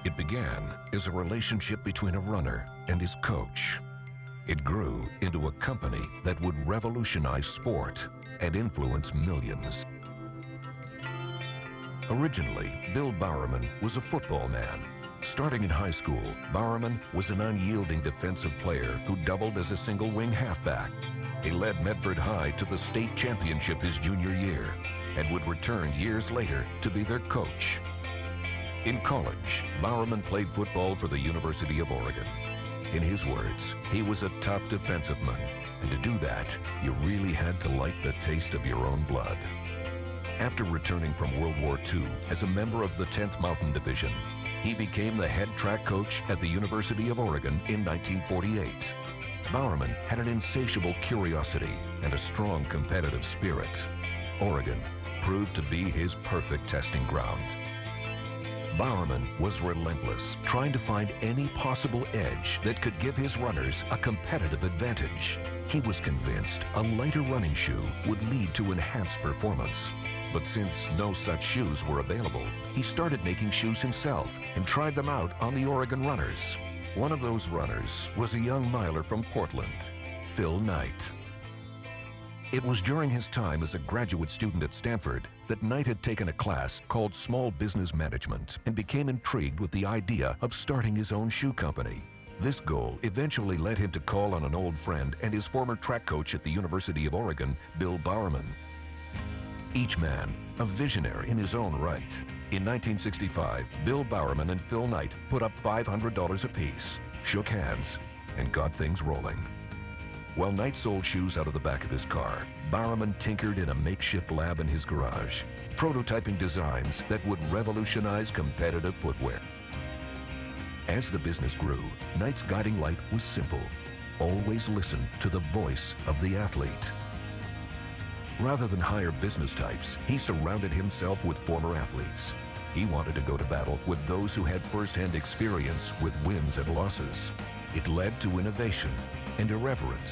It began as a relationship between a runner and his coach. It grew into a company that would revolutionize sport and influence millions. Originally, Bill Bowerman was a football man. Starting in high school, Bowerman was an unyielding defensive player who doubled as a single-wing halfback. He led Medford High to the state championship his junior year and would return years later to be their coach. In college, Bowerman played football for the University of Oregon. In his words, he was a top defensive man, and to do that, you really had to like the taste of your own blood. After returning from World War II as a member of the 10th Mountain Division, he became the head track coach at the University of Oregon in 1948. Bowerman had an insatiable curiosity and a strong competitive spirit. Oregon proved to be his perfect testing ground. Bowerman was relentless, trying to find any possible edge that could give his runners a competitive advantage. He was convinced a lighter running shoe would lead to enhanced performance. But since no such shoes were available, he started making shoes himself and tried them out on the Oregon runners. One of those runners was a young miler from Portland, Phil Knight. It was during his time as a graduate student at Stanford that Knight had taken a class called Small Business Management and became intrigued with the idea of starting his own shoe company. This goal eventually led him to call on an old friend and his former track coach at the University of Oregon, Bill Bowerman. Each man a visionary in his own right. In 1965, Bill Bowerman and Phil Knight put up $500 apiece, shook hands, and got things rolling. While Knight sold shoes out of the back of his car, Bowerman tinkered in a makeshift lab in his garage, prototyping designs that would revolutionize competitive footwear. As the business grew, Knight's guiding light was simple. Always listen to the voice of the athlete. Rather than hire business types, he surrounded himself with former athletes. He wanted to go to battle with those who had first-hand experience with wins and losses. It led to innovation and irreverence,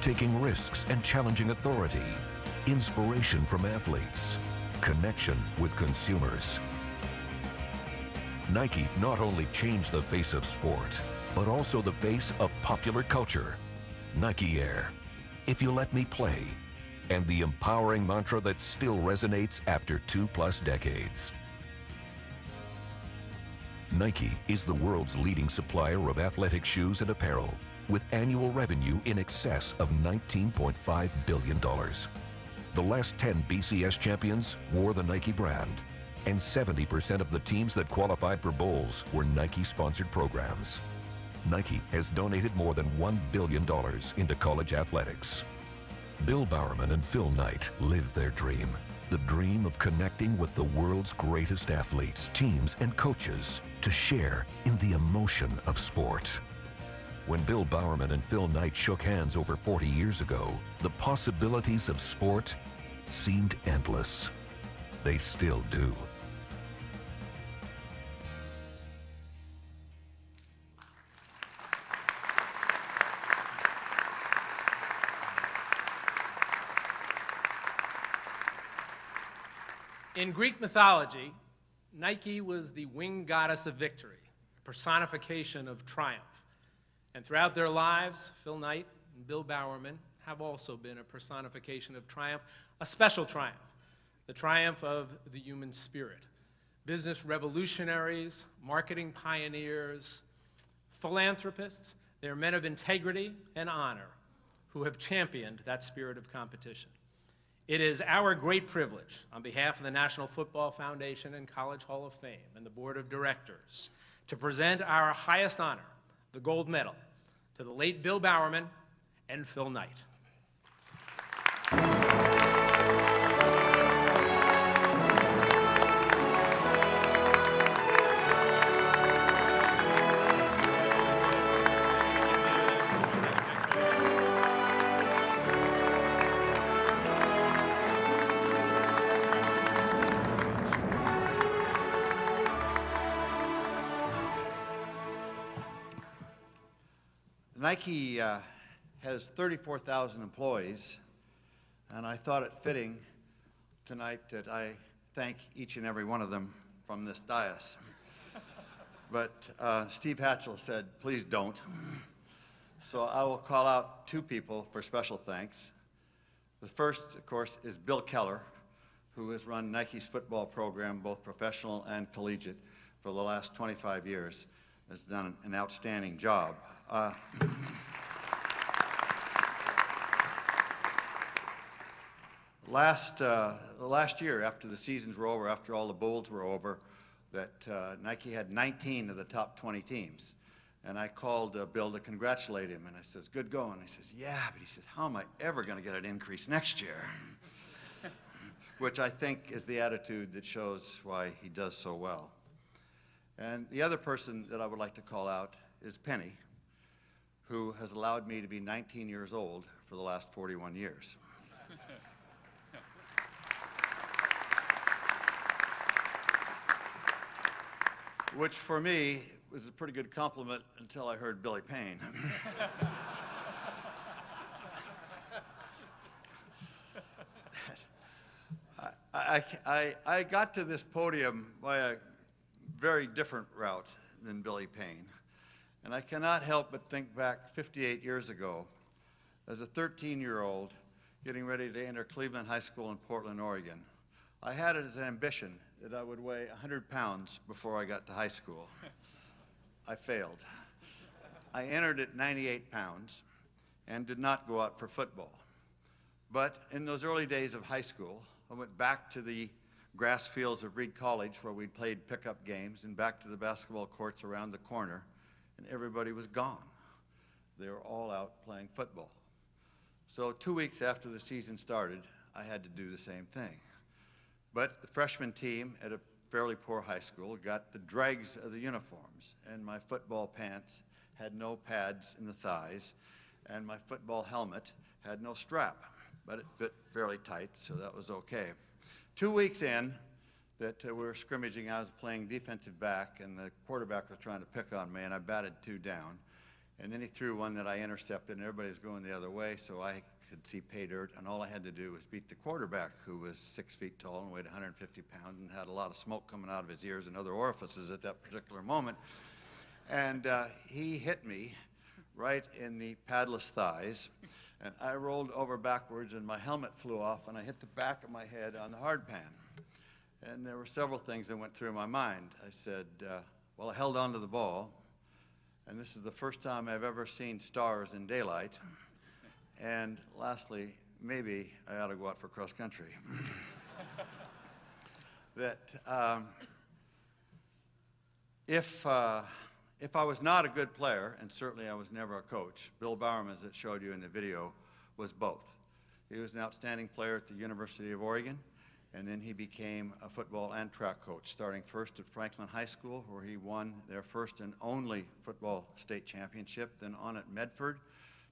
taking risks and challenging authority, inspiration from athletes, connection with consumers. Nike not only changed the face of sport, but also the face of popular culture. Nike Air, if you let me play, and the empowering mantra that still resonates after 2+ decades. Nike is the world's leading supplier of athletic shoes and apparel, with annual revenue in excess of $19.5 billion. The last 10 BCS champions wore the Nike brand, and 70% of the teams that qualified for bowls were Nike-sponsored programs. Nike has donated more than $1 billion into college athletics. Bill Bowerman and Phil Knight lived their dream, the dream of connecting with the world's greatest athletes, teams, and coaches to share in the emotion of sport. When Bill Bowerman and Phil Knight shook hands over 40 years ago, the possibilities of sport seemed endless. They still do. In Greek mythology, Nike was the winged goddess of victory, a personification of triumph. And throughout their lives, Phil Knight and Bill Bowerman have also been a personification of triumph, a special triumph, the triumph of the human spirit. Business revolutionaries, marketing pioneers, philanthropists, they're men of integrity and honor who have championed that spirit of competition. It is our great privilege, on behalf of the National Football Foundation and College Hall of Fame and the Board of Directors, to present our highest honor, the Gold Medal, to the late Bill Bowerman and Phil Knight. Nike has 34,000 employees, and I thought it fitting tonight that I thank each and every one of them from this dais. But Steve Hatchell said, please don't. So I will call out two people for special thanks. The first, of course, is Bill Keller, who has run Nike's football program, both professional and collegiate, for the last 25 years. Has done an outstanding job. Last year, after the seasons were over, after all the bowls were over, that Nike had 19 of the top 20 teams. And I called Bill to congratulate him, and I says, good going. He says, yeah, but he says, how am I ever going to get an increase next year? Which I think is the attitude that shows why he does so well. And the other person that I would like to call out is Penny, who has allowed me to be 19 years old for the last 41 years. Which for me was a pretty good compliment until I heard Billy Payne. I got to this podium by a very different route than Billy Payne. And I cannot help but think back 58 years ago as a 13-year-old getting ready to enter Cleveland High School in Portland, Oregon. I had it as an ambition that I would weigh 100 pounds before I got to high school. I failed. I entered at 98 pounds and did not go out for football. But in those early days of high school, I went back to the grass fields of Reed College where we played pickup games and back to the basketball courts around the corner, and everybody was gone. They were all out playing football. So 2 weeks after the season started, I had to do the same thing. But the freshman team at a fairly poor high school got the dregs of the uniforms, and my football pants had no pads in the thighs, and my football helmet had no strap, but it fit fairly tight, so that was okay. 2 weeks in that we were scrimmaging, I was playing defensive back, and the quarterback was trying to pick on me, and I batted 2 down. And then he threw one that I intercepted, and everybody was going the other way, so I could see pay dirt, and all I had to do was beat the quarterback, who was 6 feet tall and weighed 150 pounds and had a lot of smoke coming out of his ears and other orifices at that particular moment. And he hit me right in the padless thighs, and I rolled over backwards, and my helmet flew off, and I hit the back of my head on the hard pan. And there were several things that went through my mind. I said, well, I held on to the ball, and this is the first time I've ever seen stars in daylight. And lastly, maybe I ought to go out for cross country. That if I was not a good player, and certainly I was never a coach, Bill Bowerman, as it showed you in the video, was both. He was an outstanding player at the University of Oregon, and then he became a football and track coach, starting first at Franklin High School, where he won their first and only football state championship, then on at Medford,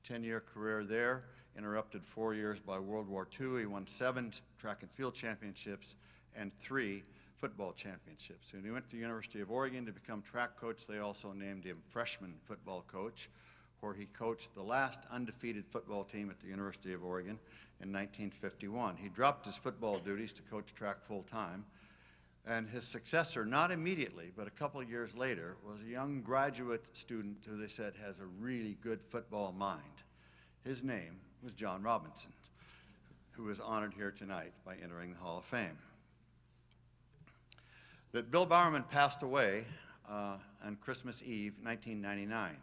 10-year career there, interrupted 4 years by World War II. He won 7 track and field championships and 3 football championships. When he went to the University of Oregon to become track coach, they also named him freshman football coach, where he coached the last undefeated football team at the University of Oregon in 1951. He dropped his football duties to coach track full-time, and his successor, not immediately, but a couple of years later, was a young graduate student who they said has a really good football mind. His name was John Robinson, who is honored here tonight by entering the Hall of Fame. That Bill Bowerman passed away on Christmas Eve, 1999.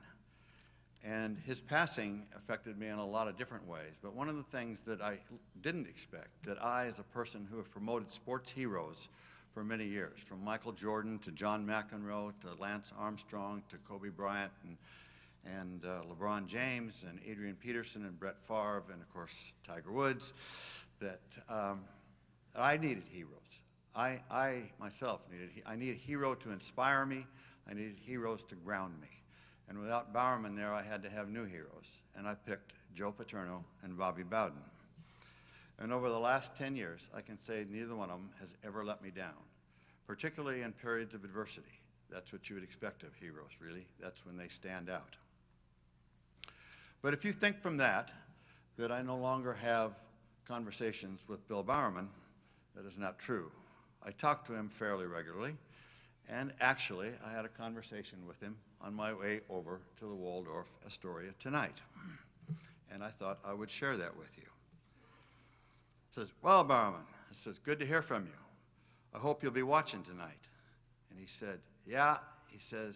And his passing affected me in a lot of different ways. But one of the things that I didn't expect, that I, as a person who have promoted sports heroes for many years, from Michael Jordan to John McEnroe to Lance Armstrong to Kobe Bryant and LeBron James and Adrian Peterson and Brett Favre and, of course, Tiger Woods, that I needed heroes. I myself needed a hero to inspire me. I needed heroes to ground me. And without Bowerman there, I had to have new heroes. And I picked Joe Paterno and Bobby Bowden. And over the last 10 years, I can say neither one of them has ever let me down, particularly in periods of adversity. That's what you would expect of heroes, really. That's when they stand out. But if you think from that I no longer have conversations with Bill Bowerman, that is not true. I talk to him fairly regularly, And actually, I had a conversation with him on my way over to the Waldorf Astoria tonight. And I thought I would share that with you. He says, "Well, Bowerman," he says, "good to hear from you. I hope you'll be watching tonight." And he said, "Yeah," he says,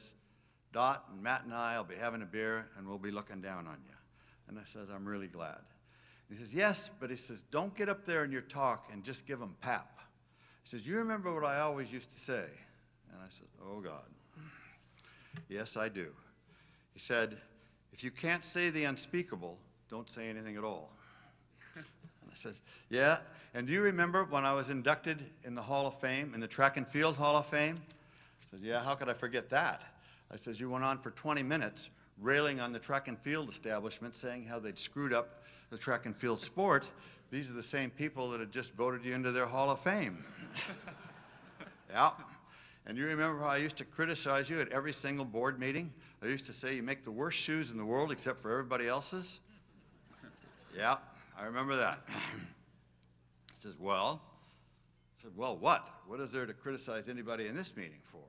"Dot and Matt and I will be having a beer and we'll be looking down on you." And I said, "I'm really glad." And he says, "Yes," but he says, "don't get up there in your talk and just give them pap." He says, "You remember what I always used to say?" And I said, "Oh, God." "Yes, I do." He said, "If you can't say the unspeakable, don't say anything at all." And I said, "Yeah, and do you remember when I was inducted in the Hall of Fame, in the Track and Field Hall of Fame?" I said, "Yeah, how could I forget that?" I says, "You went on for 20 minutes railing on the track and field establishment, saying how they'd screwed up the track and field sport. These are the same people that had just voted you into their Hall of Fame." "Yeah. And you remember how I used to criticize you at every single board meeting? I used to say you make the worst shoes in the world except for everybody else's?" "Yeah, I remember that." He says, "Well," I said, "Well, what? What is there to criticize anybody in this meeting for?"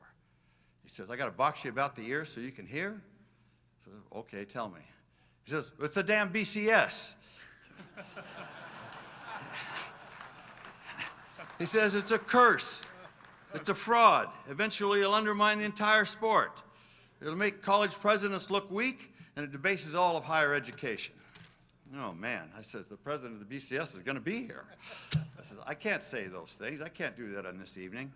He says, "I got to box you about the ear so you can hear?" I said, "Okay, tell me." He says, "It's a damn BCS." He says, "It's a curse. It's a fraud. Eventually, it'll undermine the entire sport. It'll make college presidents look weak, and it debases all of higher education." "Oh, man," I says, "the president of the BCS is going to be here." I says, "I can't say those things. I can't do that on this evening."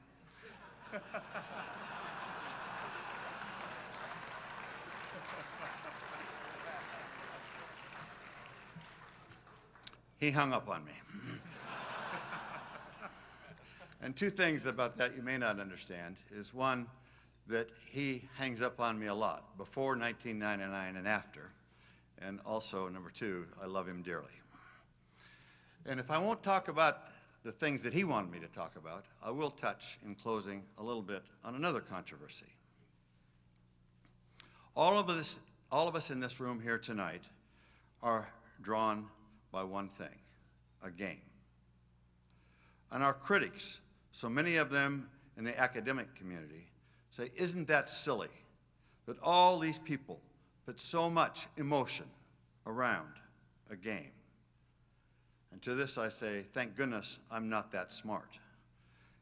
He hung up on me. And two things about that you may not understand is, one, that he hangs up on me a lot, before 1999 and after. And also, number two, I love him dearly. And if I won't talk about the things that he wanted me to talk about, I will touch, in closing, a little bit on another controversy. All of us in this room here tonight are drawn by one thing: a game. And our critics, so many of them in the academic community, say, "Isn't that silly that all these people put so much emotion around a game?" And to this I say, thank goodness I'm not that smart.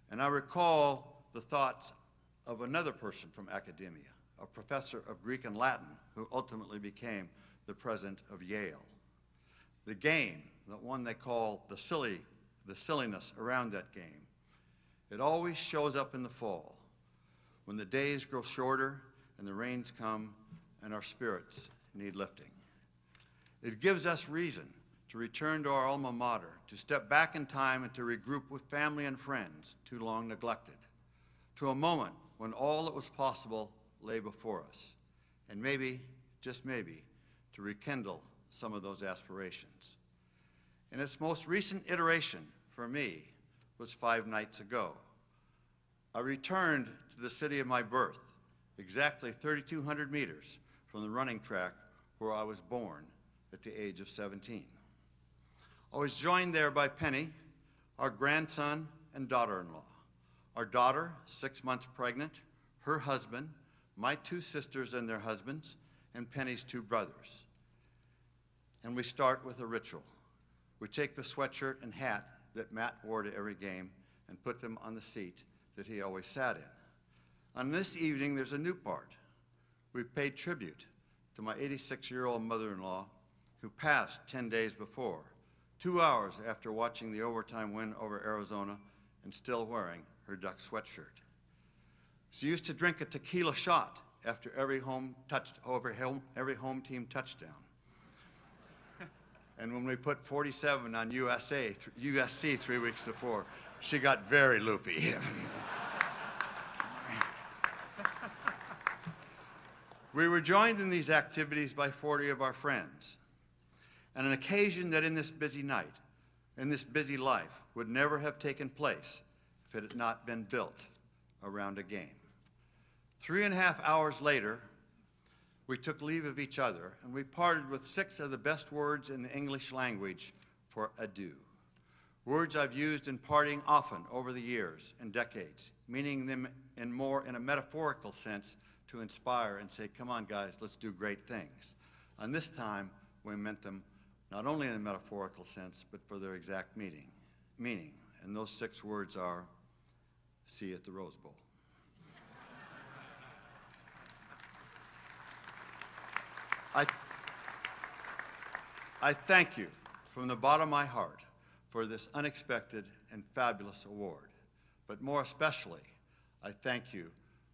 And I recall the thoughts of another person from academia, a professor of Greek and Latin, who ultimately became the president of Yale. The game, the one they call the silliness around that game, it always shows up in the fall, when the days grow shorter and the rains come and our spirits need lifting. It gives us reason to return to our alma mater, to step back in time and to regroup with family and friends too long neglected, to a moment when all that was possible lay before us, and maybe, just maybe, to rekindle some of those aspirations. In its most recent iteration, for me, was 5 nights ago. I returned to the city of my birth, exactly 3,200 meters from the running track where I was born at the age of 17. I was joined there by Penny, our grandson and daughter-in-law. Our daughter, 6 months pregnant, her husband, my 2 sisters and their husbands, and Penny's 2 brothers. And we start with a ritual. We take the sweatshirt and hat that Matt wore to every game and put them on the seat that he always sat in. On this evening, there's a new part. We've paid tribute to my 86-year-old mother-in-law, who passed 10 days before, 2 hours after watching the overtime win over Arizona and still wearing her duck sweatshirt. She used to drink a tequila shot after every home team touchdown. And when we put 47 on USC 3 weeks before, she got very loopy. We were joined in these activities by 40 of our friends, and an occasion that in this busy night, in this busy life, would never have taken place if it had not been built around a game. 3.5 hours later, we took leave of each other, and we parted with 6 of the best words in the English language for adieu. Words I've used in parting often over the years and decades, meaning them in a metaphorical sense to inspire and say, come on guys, let's do great things. And this time, we meant them not only in a metaphorical sense, but for their exact meaning. And those 6 words are, see you at the Rose Bowl. I thank you from the bottom of my heart for this unexpected and fabulous award. But more especially, I thank you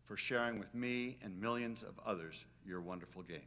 for sharing with me and millions of others your wonderful game.